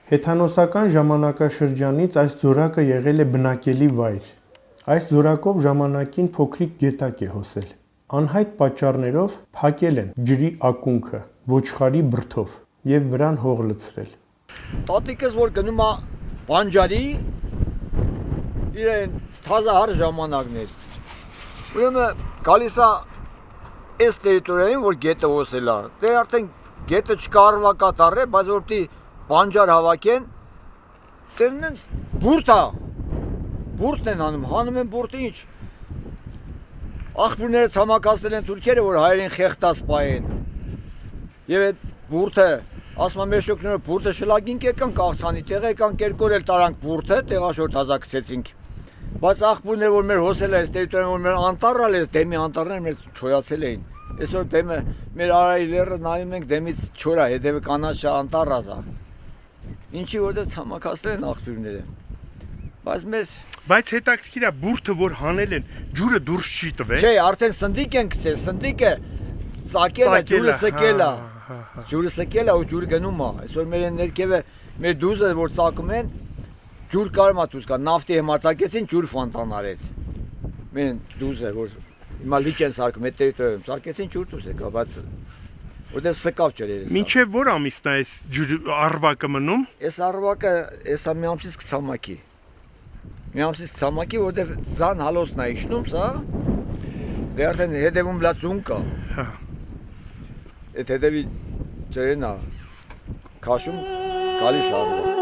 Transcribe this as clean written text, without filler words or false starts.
Հեթանոսական ժամանակաշրջանից այս ձորակը եղել է բնակելի վայր։ Այս ձորակով ժամանակին փոքրիկ գետակ է հոսել։ Անհայտ պատճառներով փակել են ջրի ակունքը ոչխարի բրդով եւ վրան հող լցրել։ Տատիկս որ գնում է բանջարի իրեն թազահար ժամանակներ։ Ուրեմն գալիս է այս տերիտորիային, որ գետը հոսել է։ Դե արդեն գետը չկարողա կատարել, բայց որտի բանջար հավաքեն, դեն են բուրտա։ Բուրտն են անում, հանում են բուրտը ինչ։ Աղբյուրները ցամաքացնել են թուրքերը, որ հայերին խեղտած պայեն։ Եվ այդ բուրտը, ասում եմ մեր շոկները բուրտը շլագինք եկան, կաղցանի տեղ եկան, կերկորել տարանք բուրտը, տեղաշորտ հազակցեցինք։ Բայց աղբյուրները, որ մեր հոսել է այս տերիտորիան, որ մեր անտառալ է, դեմի անտառները մեր չոյացել էին։ Այսօր դեմը մեր արայի լեռը նայում ենք դեմից չոր է, հետևը կանաչ անտառ ազա։ Ինչի որտեղ ցամաքացնել են աղբյուրները։ Բայց հետաքրքիր է բուրդը որ հանել են ջուրը դուրս չի տվել։ Չէ, արդեն սնդիկ են գցել, սնդիկը ծակել է, ջուրը սկել է։ Ջուրը սկել է ու ջուրը գնում է։ Այսօր մեր ներքևը մեր դուզը որ ծակում են, ջուր կարում է դուրս գա, նավթի համացակեցին ջուր ֆոնտան արեց։ Մեր դուզը որ հիմա լիճ են սարքում այդ տերիտորիայում, ծակեցին ջուր դուրս եկա, բայց որտեղ սկավ ջրերը։ Մինչև որ ամիսն է այս առվակը մնում։ Այս առվակը էսա մի ամսից կցամաքի։ Մի ամսից ցամաքի, որտեղ ձան հալոսն է իջնում, սա։ Դե արդեն հետևում լացուն կա։ Հա։ Այդ հետևի ջրերն է քաշում, գալիս առվա։